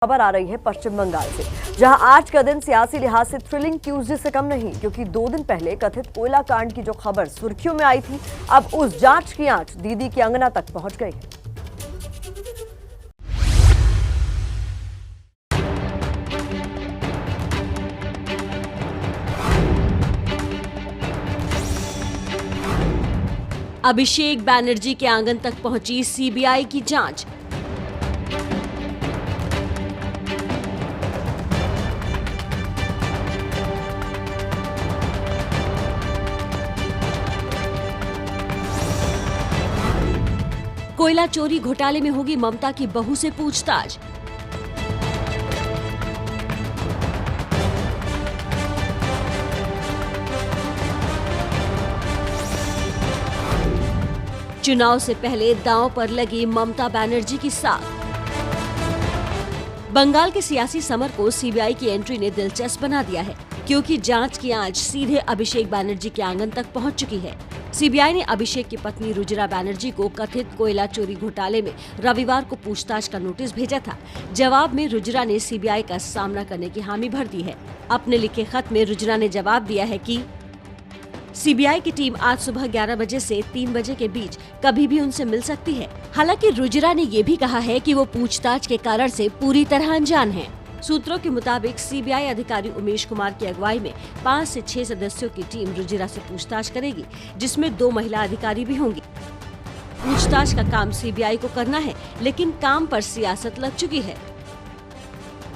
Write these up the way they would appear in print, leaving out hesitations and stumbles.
खबर आ रही है पश्चिम बंगाल से, जहां आज का दिन सियासी लिहाज से थ्रिलिंग ट्यूसडे से कम नहीं, क्योंकि 2 दिन पहले कथित कोयला कांड की जो खबर सुर्खियों में आई थी, अब उस जांच की आंच दीदी की अंगना तक पहुंच गई है। अभिषेक बैनर्जी के आंगन तक पहुंची सीबीआई की जांच। कोयला चोरी घोटाले में होगी ममता की बहू से पूछताछ। चुनाव से पहले दांव पर लगी ममता बनर्जी की साख। बंगाल के सियासी समर को सीबीआई की एंट्री ने दिलचस्प बना दिया है, क्योंकि जांच की आंच सीधे अभिषेक बनर्जी के आंगन तक पहुंच चुकी है। सीबीआई ने अभिषेक की पत्नी रुजिरा बनर्जी को कथित कोयला चोरी घोटाले में रविवार को पूछताछ का नोटिस भेजा था। जवाब में रुजिरा ने सीबीआई का सामना करने की हामी भर दी है। अपने लिखे खत में रुजिरा ने जवाब दिया है कि सीबीआई की टीम आज सुबह 11 बजे से 3 बजे के बीच कभी भी उनसे मिल सकती है। हालांकि रुजिरा ने ये भी कहा है कि वो पूछताछ के कारण से पूरी तरह अनजान हैं। सूत्रों के मुताबिक सीबीआई अधिकारी उमेश कुमार की अगुवाई में 5 से 6 सदस्यों की टीम रुजिरा से पूछताछ करेगी, जिसमें 2 महिला अधिकारी भी होंगी। पूछताछ का काम सीबीआई को करना है, लेकिन काम पर सियासत लग चुकी है।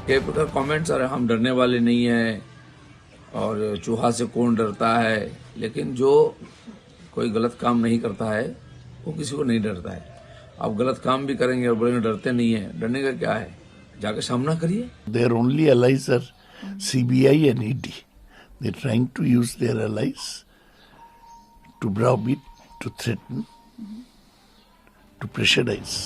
कई प्रकार कमेंट्स आ रहे, हम डरने वाले नहीं है और चूहा से कौन डरता है, लेकिन जो कोई गलत काम नहीं करता है वो किसी को नहीं डरता है। आप गलत काम भी करेंगे और बोलेंगे डरते नहीं है, डरने का क्या है, जाकर सामना करिए। Their only allies are CBI and ED. They're trying to use their allies to browbeat, to threaten, to pressurize.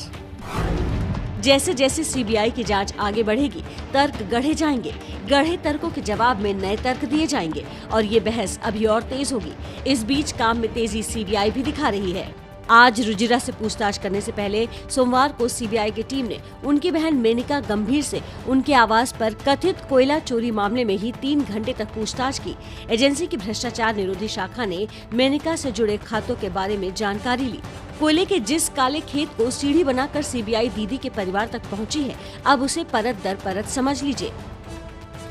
जैसे जैसे सीबीआई की जांच आगे बढ़ेगी, तर्क गढ़े जाएंगे। गढ़े तर्कों के जवाब में नए तर्क दिए जाएंगे और ये बहस अभी और तेज होगी। इस बीच काम में तेजी सीबीआई भी दिखा रही है। आज रुजिरा से पूछताछ करने से पहले सोमवार को सीबीआई की टीम ने उनकी बहन मेनका गंभीर से उनके आवास पर कथित कोयला चोरी मामले में ही 3 घंटे तक पूछताछ की। एजेंसी की भ्रष्टाचार निरोधी शाखा ने मेनका से जुड़े खातों के बारे में जानकारी ली। कोयले के जिस काले खेत को सीढ़ी बनाकर सीबीआई दीदी के परिवार तक पहुंची है, अब उसे परत दर परत समझ लीजिए।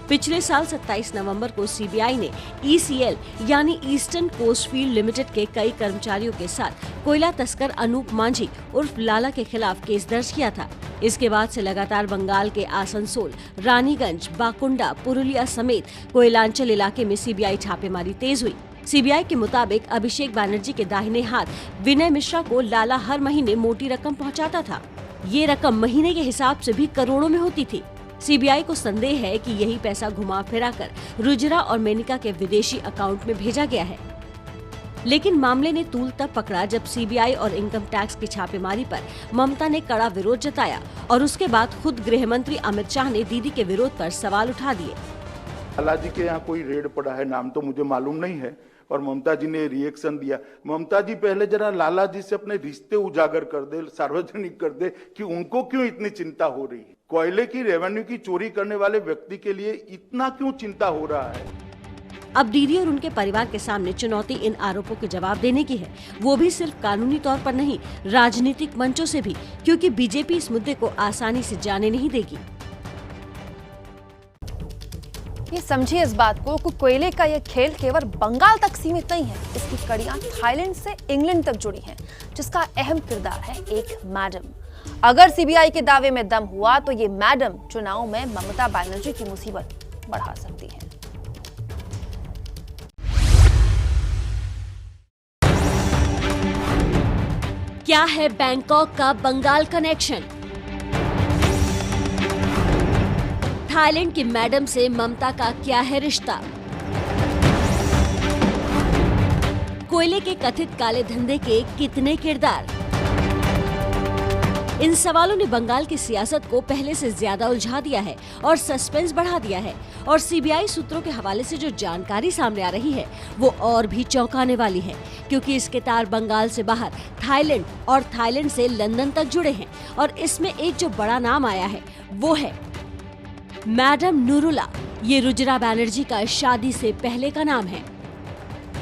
पिछले साल 27 नवंबर को सीबीआई ने ईसीएल यानी ईस्टर्न कोस्ट फील्ड लिमिटेड के कई कर्मचारियों के साथ कोयला तस्कर अनूप मांझी उर्फ लाला के खिलाफ केस दर्ज किया था। इसके बाद से लगातार बंगाल के आसनसोल, रानीगंज, बाकुंडा, पुरुलिया समेत कोयलांचल इलाके में सीबीआई छापेमारी तेज हुई। सीबीआई के मुताबिक अभिषेक बनर्जी के दाहिने हाथ विनय मिश्रा को लाला हर महीने मोटी रकम पहुंचाता था। ये रकम महीने के हिसाब से भी करोड़ों में होती थी। सीबीआई को संदेह है कि यही पैसा घुमा फिरा कर रुजिरा और मेनका के विदेशी अकाउंट में भेजा गया है। लेकिन मामले ने तूल तब पकड़ा जब सीबीआई और इनकम टैक्स की छापेमारी पर ममता ने कड़ा विरोध जताया और उसके बाद खुद गृह मंत्री अमित शाह ने दीदी के विरोध पर सवाल उठा दिए। लाला जी के यहाँ कोई रेड पड़ा है, नाम तो मुझे मालूम नहीं है, और ममता जी ने रिएक्शन दिया। ममता जी पहले जरा लाला जी से अपने रिश्ते उजागर कर दे, सार्वजनिक कर दे कि उनको क्यों इतनी चिंता हो रही है। कोयले की रेवेन्यू की चोरी करने वाले व्यक्ति के लिए इतना क्यों चिंता हो रहा है। अब दीदी और उनके परिवार के सामने चुनौती इन आरोपों के जवाब देने की है, वो भी सिर्फ कानूनी तौर पर नहीं, राजनीतिक मंचों से भी, क्योंकि बीजेपी इस मुद्दे को आसानी से जाने नहीं देगी। ये समझिए इस बात को कि कोयले का ये खेल केवल बंगाल तक सीमित नहीं है। इसकी कड़ियां थाईलैंड से इंग्लैंड तक जुड़ी हैं, जिसका अहम किरदार है एक मैडम। अगर सीबीआई के दावे में दम हुआ तो ये मैडम चुनाव में ममता बनर्जी की मुसीबत बढ़ा सकती है। क्या है बैंकॉक का बंगाल कनेक्शन? थाईलैंड की मैडम से ममता का क्या है रिश्ता? कोयले के कथित काले धंधे के कितने किरदार? इन सवालों ने बंगाल की सियासत को पहले से ज्यादा उलझा दिया है और सस्पेंस बढ़ा दिया है। और सीबीआई सूत्रों के हवाले से जो जानकारी सामने आ रही है वो और भी चौंकाने वाली है, क्योंकि इसके तार बंगाल से बाहर थाईलैंड और थाईलैंड से लंदन तक जुड़े हैं। और इसमें एक जो बड़ा नाम आया है वो है मैडम नूरुला ये रुजिरा बनर्जी का शादी से पहले का नाम है।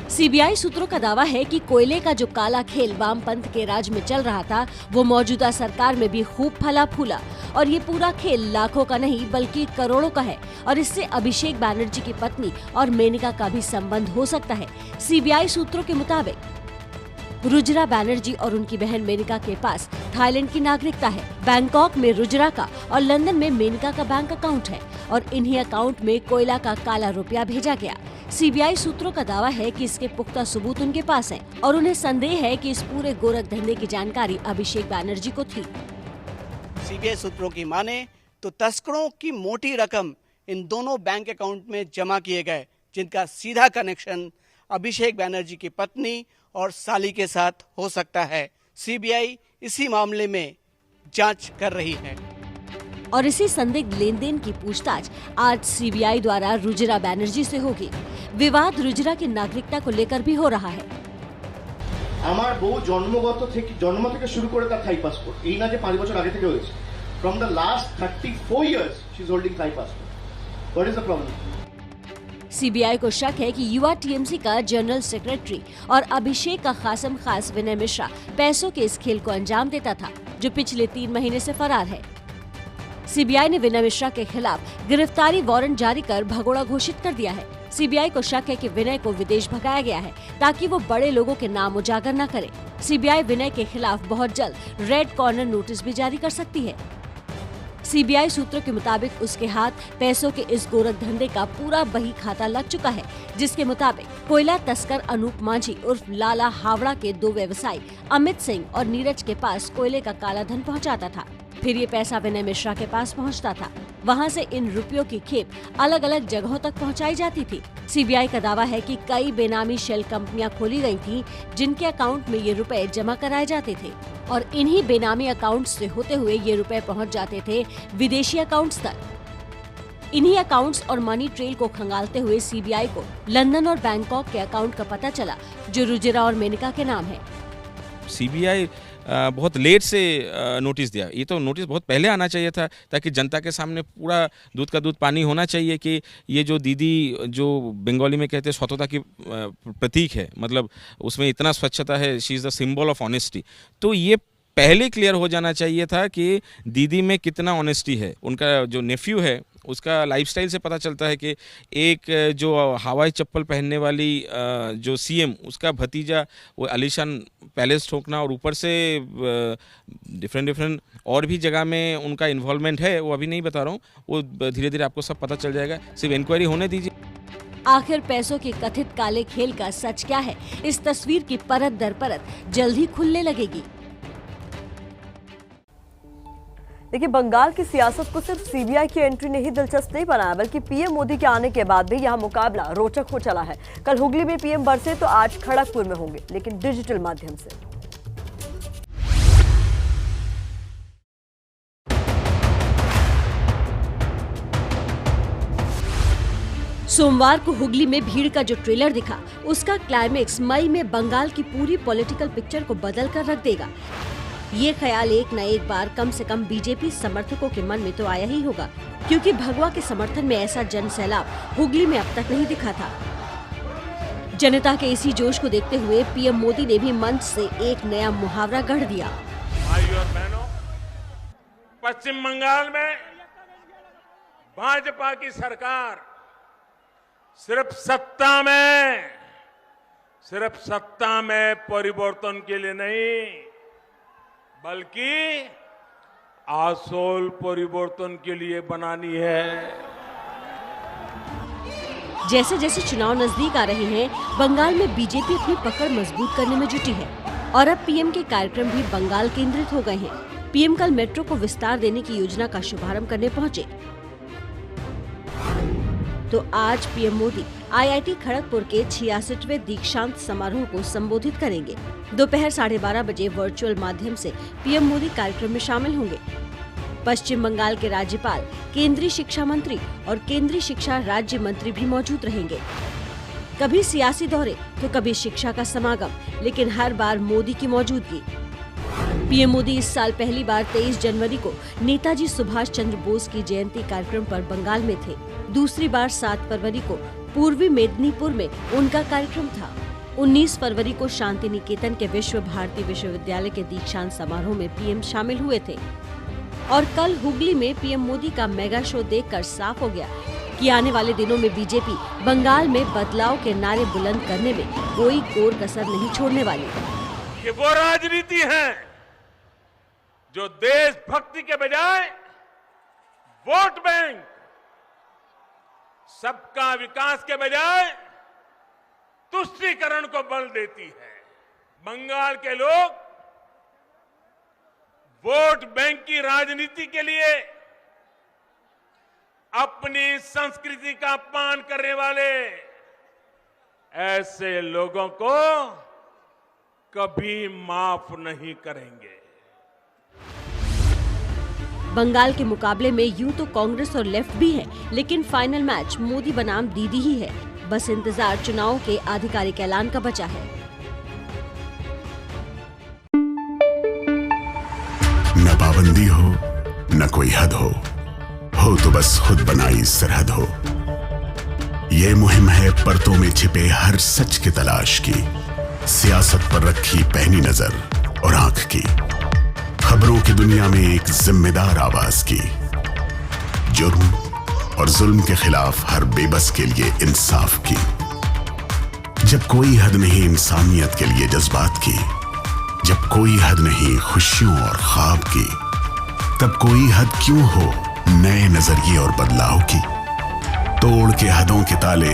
सीबीआई सूत्रों का दावा है कि कोयले का जो काला खेल वामपंथ के राज में चल रहा था वो मौजूदा सरकार में भी खूब फला फूला और ये पूरा खेल लाखों का नहीं बल्कि करोड़ों का है और इससे अभिषेक बनर्जी की पत्नी और मेनका का भी संबंध हो सकता है। सीबीआई सूत्रों के मुताबिक रुजिरा बनर्जी और उनकी बहन मेनका के पास थाईलैंड की नागरिकता है। बैंकॉक में रुजिरा का और लंदन में मेनका का बैंक अकाउंट है और इन्हीं अकाउंट में कोयला का काला रुपया भेजा गया। सीबीआई सूत्रों का दावा है कि इसके पुख्ता सबूत उनके पास हैं और उन्हें संदेह है कि इस पूरे गोरख धंधे की जानकारी अभिषेक बनर्जी को थी। सीबीआई सूत्रों की माने तो तस्करों की मोटी रकम इन दोनों बैंक अकाउंट में जमा किए गए, जिनका सीधा कनेक्शन अभिषेक बनर्जी की पत्नी और साली के साथ हो सकता है। सीबीआई इसी मामले में जांच कर रही है और इसी संदिग्ध लेन देन की पूछताछ आज सीबीआई द्वारा रुजिरा बनर्जी से होगी। विवाद रुजिरा की नागरिकता को लेकर भी हो रहा है। আমার বউ জন্ম থেকে শুরু করে তার থাই পাসপোর্ট, এই না যে 5 বছর আগে থেকে হয়েছে। From the last 34 years she is holding Thai passport. What is the problem? CBI को शक है कि युवा टीएमसी का जनरल सेक्रेटरी और अभिषेक का खासम खास विनय मिश्रा पैसों के इस खेल को अंजाम देता था, जो पिछले 3 महीने से फरार है। सीबीआई ने विनय मिश्रा के खिलाफ गिरफ्तारी वारंट जारी कर भगोड़ा घोषित कर दिया है। सीबीआई को शक है कि विनय को विदेश भगाया गया है ताकि वो बड़े लोगों के नाम उजागर न करे। सीबीआई विनय के खिलाफ बहुत जल्द रेड कॉर्नर नोटिस भी जारी कर सकती है। सीबीआई सूत्रों के मुताबिक उसके हाथ पैसों के इस गोरख धंधे का पूरा बही खाता लग चुका है, जिसके मुताबिक कोयला तस्कर अनूप मांझी उर्फ लाला हावड़ा के 2 व्यवसायी अमित सिंह और नीरज के पास कोयले का काला धन पहुंचाता था। फिर ये पैसा विनय मिश्रा के पास पहुंचता था। वहां से इन रुपयों की खेप अलग अलग जगहों तक पहुंचाई जाती थी। सीबीआई का दावा है कि कई बेनामी शेल कंपनियां खोली गई थीं, जिनके अकाउंट में ये रुपए जमा कराए जाते थे और इन्हीं बेनामी अकाउंट से होते हुए ये रुपए पहुंच जाते थे विदेशी अकाउंट्स तक। इन्हीं अकाउंट्स और मनी ट्रेल को खंगालते हुए सीबीआई को लंदन और बैंकॉक के अकाउंट का पता चला, जो रुजिरा और मेनका के नाम है। सीबीआई बहुत लेट से नोटिस दिया। ये तो नोटिस बहुत पहले आना चाहिए था, ताकि जनता के सामने पूरा दूध का दूध पानी होना चाहिए कि ये जो दीदी, जो बंगाली में कहते हैं स्वच्छता की प्रतीक है, मतलब उसमें इतना स्वच्छता है, she is the symbol of honesty. तो ये पहले क्लियर हो जाना चाहिए था कि दीदी में कितना ऑनेस्टी है। उनका जो नेफ्यू है उसका लाइफस्टाइल से पता चलता है कि एक जो हवाई चप्पल पहनने वाली जो सीएम, उसका भतीजा वो आलीशान पैलेस ठोकना और ऊपर से डिफरेंट और भी जगह में उनका इन्वॉल्वमेंट है, वो अभी नहीं बता रहा हूँ, वो धीरे धीरे आपको सब पता चल जाएगा। सिर्फ इंक्वायरी होने दीजिए। आखिर पैसों के कथित काले खेल का सच क्या है, इस तस्वीर की परत दर परत जल्द ही खुलने लगेगी। देखिए, बंगाल की सियासत को सिर्फ सीबीआई की एंट्री ने ही दिलचस्प नहीं बनाया, बल्कि पीएम मोदी के आने के बाद भी यहां मुकाबला रोचक हो चला है। कल हुगली में पीएम बरसे तो आज खड़गपुर में होंगे, लेकिन डिजिटल माध्यम से। सोमवार को हुगली में भीड़ का जो ट्रेलर दिखा, उसका क्लाइमेक्स मई में बंगाल की पूरी पॉलिटिकल पिक्चर को बदल कर रख देगा। ये ख्याल एक न एक बार कम से कम बीजेपी समर्थकों के मन में तो आया ही होगा, क्योंकि भगवा के समर्थन में ऐसा जन सैलाब हुगली में अब तक नहीं दिखा था। जनता के इसी जोश को देखते हुए पीएम मोदी ने भी मंच से एक नया मुहावरा गढ़ दिया। भाइयों और बहनों, पश्चिम बंगाल में भाजपा की सरकार सिर्फ सत्ता में परिवर्तन के लिए नहीं, बल्कि आसोल परिवर्तन के लिए बनानी है। जैसे जैसे चुनाव नजदीक आ रहे हैं, बंगाल में बीजेपी अपनी पकड़ मजबूत करने में जुटी है और अब पीएम के कार्यक्रम भी बंगाल केंद्रित हो गए हैं। पीएम कल मेट्रो को विस्तार देने की योजना का शुभारंभ करने पहुंचे, तो आज पीएम मोदी आईआईटी खड़गपुर के 66वें दीक्षांत समारोह को संबोधित करेंगे। दोपहर 12:30 बजे वर्चुअल माध्यम से पीएम मोदी कार्यक्रम में शामिल होंगे। पश्चिम बंगाल के राज्यपाल, केंद्रीय शिक्षा मंत्री और केंद्रीय शिक्षा राज्य मंत्री भी मौजूद रहेंगे। कभी सियासी दौरे तो कभी शिक्षा का समागम, लेकिन हर बार मोदी की मौजूदगी। पीएम मोदी इस साल पहली बार 23 जनवरी को नेताजी सुभाष चंद्र बोस की जयंती कार्यक्रम पर बंगाल में थे। दूसरी बार 7 फरवरी को पूर्वी मेदिनीपुर में उनका कार्यक्रम था। 19 फरवरी को शांति निकेतन के विश्व भारती विश्वविद्यालय के दीक्षांत समारोह में पीएम शामिल हुए थे। और कल हुगली में पीएम मोदी का मेगा शो देखकर साफ हो गया कि आने वाले दिनों में बीजेपी बंगाल में बदलाव के नारे बुलंद करने में कोई कोर कसर नहीं छोड़ने वाली। ये वो राजनीति है जो देशभक्ति के बजाय वोट बैंक, सबका विकास के बजाय तुष्टीकरण को बल देती है। बंगाल के लोग वोट बैंक की राजनीति के लिए अपनी संस्कृति का अपमान करने वाले ऐसे लोगों को कभी माफ नहीं करेंगे। बंगाल के मुकाबले में यूं तो कांग्रेस और लेफ्ट भी है, लेकिन फाइनल मैच मोदी बनाम दीदी ही है। बस इंतजार चुनाव के आधिकारिक ऐलान का बचा है। न पाबंदी हो न कोई हद हो तो बस खुद बनाई सरहद हो। ये मुहिम है परतों में छिपे हर सच की तलाश की, सियासत पर रखी पैनी नजर और आंख की, खबरों की दुनिया में एक जिम्मेदार आवाज की, जुर्म और जुल्म के खिलाफ हर बेबस के लिए इंसाफ की। जब कोई हद नहीं इंसानियत के लिए जज्बात की, जब कोई हद नहीं खुशियों और ख्वाब की, तब कोई हद क्यों हो नए नजरिए और बदलाव की। तोड़ के हदों के ताले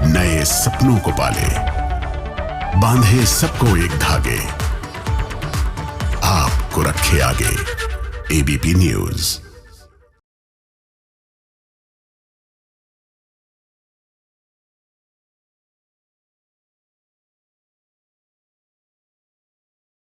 नए सपनों को पाले, बांधे सबको एक धागे, आपको रखे आगे। ABP news.